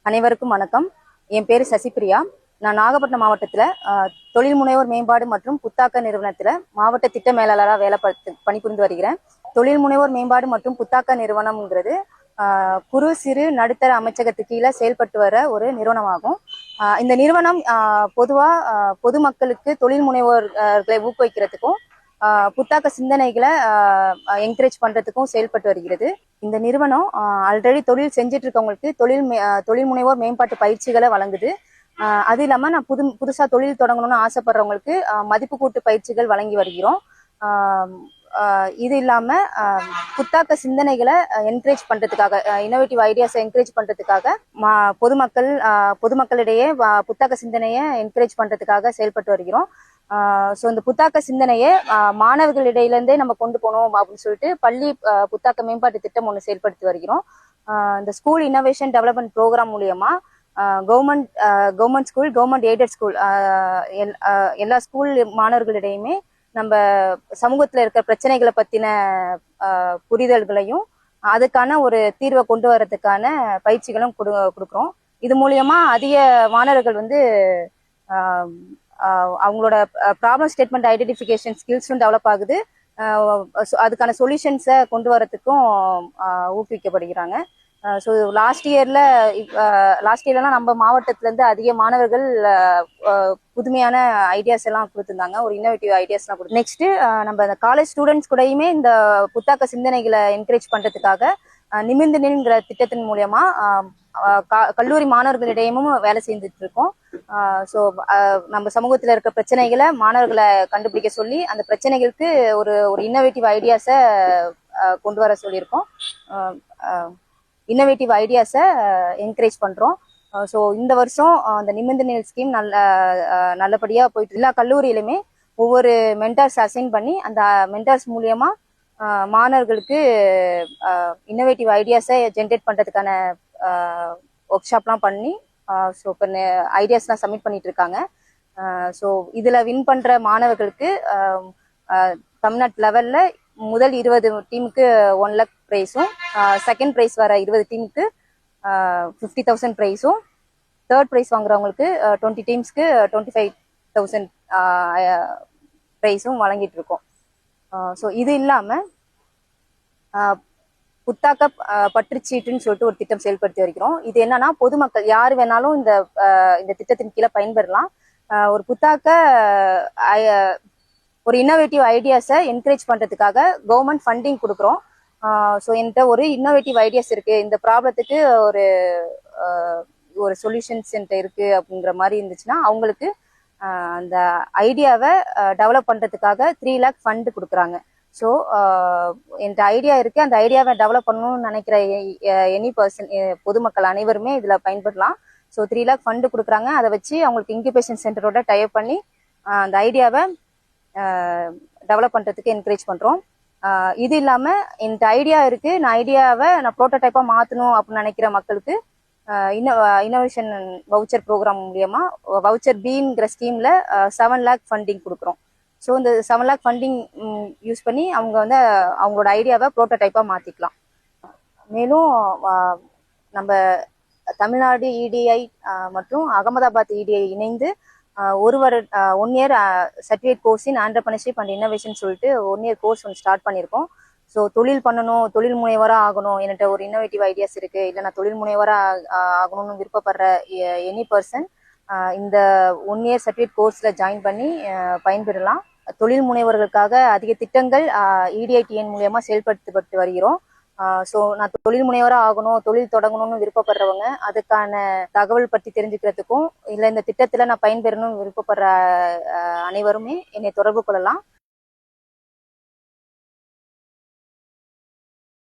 அனைவருக்கும் வணக்கம். என் பேரு சசிபிரியா. நான் நாகப்பட்டினம் மாவட்டத்துல தொழில் முனைவோர் மேம்பாடு மற்றும் புத்தாக்க நிறுவனத்துல மாவட்ட திட்ட மேலாளராக பணிபுரிந்து வருகிறேன். தொழில் முனைவோர் மேம்பாடு மற்றும் புத்தாக்க நிறுவனம்ங்கிறது குறு சிறு நடுத்தர அமைச்சகத்துக்கு கீழே செயல்பட்டு வர ஒரு நிறுவனமாகும். இந்த நிறுவனம் பொதுவா பொதுமக்களுக்கு தொழில் முனைவோர்களை ஊக்குவிக்கிறதுக்கும் புத்தாக்க சிந்தனைகளை என்கரேஜ் பண்றதுக்கும் செயல்பட்டு வருகிறது. இந்த நிறுவனம் ஆல்ரெடி தொழில் செஞ்சுட்டு இருக்கவங்களுக்கு தொழில் முனைவோர் மேம்பாட்டு பயிற்சிகளை வழங்குது. அது இல்லாம நான் புதுசா தொழில் தொடங்கணும்னு ஆசைப்படுறவங்களுக்கு மதிப்பு கூட்டு பயிற்சிகள் வழங்கி வருகிறோம். இது இல்லாம புத்தாக்க சிந்தனைகளை என்கரேஜ் பண்றதுக்காக, இன்னோவேட்டிவ் ஐடியாஸை என்கரேஜ் பண்றதுக்காக பொதுமக்களிடையே புத்தாக்க சிந்தனையை என்கரேஜ் பண்றதுக்காக செயல்பட்டு வருகிறோம். ஸோ இந்த புத்தாக்க சிந்தனையை மாணவர்களிடையிலேருந்தே நம்ம கொண்டு போகணும் அப்படின்னு சொல்லிட்டு பள்ளி புத்தாக்க மேம்பாட்டு திட்டம் ஒன்று செயல்படுத்தி வருகிறோம். இந்த ஸ்கூல் இன்னோவேஷன் டெவலப்மெண்ட் ப்ரோக்ராம் மூலியமா government school, government aided school எல்லா ஸ்கூல் மாணவர்களிடையுமே நம்ம சமூகத்துல இருக்கிற பிரச்சனைகளை பத்தின புரிதல்களையும் அதுக்கான ஒரு தீர்வை கொண்டு வர்றதுக்கான பயிற்சிகளும் கொடுக்குறோம். இது மூலியமா அதிக மாணவர்கள் வந்து அவங்களோட ப்ராப்ளம் ஸ்டேட்மெண்ட் ஐடென்டிஃபிகேஷன் ஸ்கில்ஸும் டெவலப் ஆகுது. அதுக்கான சொல்யூஷன்ஸை கொண்டு வரத்துக்கும் ஊக்குவிக்கப்படுகிறாங்க. ஸோ லாஸ்ட் இயர்லாம் நம்ம மாவட்டத்திலேருந்து அதிக மாணவர்கள் புதுமையான ஐடியாஸ் எல்லாம் கொடுத்துருந்தாங்க, ஒரு இன்னோவேட்டிவ் ஐடியாஸ்லாம் கொடுத்து. நெக்ஸ்ட் நம்ம இந்த காலேஜ் ஸ்டூடெண்ட்ஸ் கூடயுமே இந்த புத்தாக்க சிந்தனைகளை என்கரேஜ் பண்றதுக்காக நிமிர்ந்து நின்ற திட்டத்தின் மூலியமா கல்லூரி மாணவர்களிடையும் வேலை செஞ்சுட்டு இருக்கோம். ஸோ நம்ம சமூகத்தில் இருக்க பிரச்சனைகளை மாணவர்களை கண்டுபிடிக்க சொல்லி அந்த பிரச்சனைகளுக்கு ஒரு இன்னோவேட்டிவ் ஐடியாஸை கொண்டு வர சொல்லியிருக்கோம். இன்னோவேட்டிவ் ஐடியாஸை என்கரேஜ் பண்றோம். ஸோ இந்த வருஷம் அந்த நிமிர்ந்து நில் ஸ்கீம் நல்லபடியாக போயிட்டு எல்லா கல்லூரியிலுமே ஒவ்வொரு மென்டார்ஸ் அசைன் பண்ணி அந்த மென்டார்ஸ் மூலியமா மாணவர்களுக்கு இன்னோவேட்டிவ் ஐடியாஸை ஜென்ரேட் பண்றதுக்கான ஒர்க் ஷாப்லாம் பண்ணி ஸோ இப்போ ஐடியாஸ்லாம் சப்மிட் பண்ணிட்டு இருக்காங்க. ஸோ இதில் வின் பண்ணுற மாணவர்களுக்கு தமிழ்நாட்டு லெவலில் முதல் 20 டீமுக்கு 1 lakh ப்ரைஸும், செகண்ட் ப்ரைஸ் வர 20 டீமுக்கு 50,000 ப்ரைஸும், தேர்ட் ப்ரைஸ் வாங்குறவங்களுக்கு 20 டீம்ஸ்க்கு 25,000 ப்ரைஸும் வழங்கிட்டு இருக்கோம். ஸோ இது இல்லாமல் புத்தாக்க பற்றுச்சீட்டுன்னு சொல்லிட்டு ஒரு திட்டம் செயல்படுத்தி வருகிறோம். இது என்னன்னா பொதுமக்கள் யார் வேணாலும் இந்த திட்டத்தின் கீழே பயன்பெறலாம். ஒரு புத்தாக்க ஒரு இன்னோவேட்டிவ் ஐடியாஸை என்கரேஜ் பண்றதுக்காக கவர்மெண்ட் ஃபண்டிங் கொடுக்குறோம். ஸோ என்கிட்ட ஒரு இன்னோவேட்டிவ் ஐடியாஸ் இருக்கு, இந்த ப்ராப்ளத்துக்கு ஒரு சொல்யூஷன்ஸ் என்கிட்ட இருக்கு அப்படிங்கிற மாதிரி இருந்துச்சுன்னா அவங்களுக்கு அந்த ஐடியாவை டெவலப் பண்றதுக்காக 3 lakh ஃபண்ட் கொடுக்குறாங்க. ஸோ என்கிட்ட ஐடியா இருக்கு, அந்த ஐடியாவை டெவலப் பண்ணணும்னு நினைக்கிற எனி பர்சன், பொதுமக்கள் அனைவருமே இதுல பயன்படலாம். ஸோ 3 lakh ஃபண்டு கொடுக்குறாங்க. அதை வச்சு அவங்களுக்கு இன்குபேஷன் சென்டரோட டைப் பண்ணி அந்த ஐடியாவை டெவலப் பண்றதுக்கு என்கரேஜ் பண்றோம். இது இல்லாம என்கிட்ட ஐடியா இருக்கு, நான் ப்ரோட்டோடைப்பா மாத்தணும் அப்படின்னு நினைக்கிற மக்களுக்கு இன்னோவேஷன் வவுச்சர் ப்ரோக்ராம் மூலியமா வவுச்சர் பிங்கிற ஸ்கீம்ல 7 lakh ஃபண்டிங் கொடுக்குறோம். ஸோ இந்த 7 lakh ஃபண்டிங் யூஸ் பண்ணி அவங்க வந்து அவங்களோட ஐடியாவை ப்ரோட்டோடைப்பா மாத்திக்கலாம். மேலும் நம்ம தமிழ்நாடு இடிஐ மற்றும் அகமதாபாத் இடிஐ இணைந்து 1 year certificate course in entrepreneurship and innovation சொல்லிட்டு 1 year கோர்ஸ் ஒன்று ஸ்டார்ட் பண்ணியிருக்கோம். ஸோ தொழில் பண்ணணும், தொழில் முனைவராக ஆகணும், என்கிட்ட ஒரு இன்னோவேட்டிவ் ஐடியாஸ் இருக்கு, இல்லை நான் தொழில் முனைவராக ஆகணும்னு விருப்பப்படுற எனி பர்சன் இந்த 1 year சர்டிஃபிகேட் கோர்ஸ்ல ஜாயின் பண்ணி பயன்பெறலாம். தொழில் முனைவர்களுக்காக அதிக திட்டங்கள் இடிஐடிஎன் மூலியமா செயல்படுத்தப்பட்டு வருகிறோம். ஸோ நான் தொழில் முனைவராக ஆகணும், தொழில் தொடங்கணும்னு விருப்பப்படுறவங்க அதுக்கான தகவல் பற்றி தெரிஞ்சுக்கிறதுக்கும் இல்லை இந்த திட்டத்தில் நான் பயன்பெறணும்னு விருப்பப்படுற அனைவருமே என்னை தொடர்பு கொள்ளலாம்.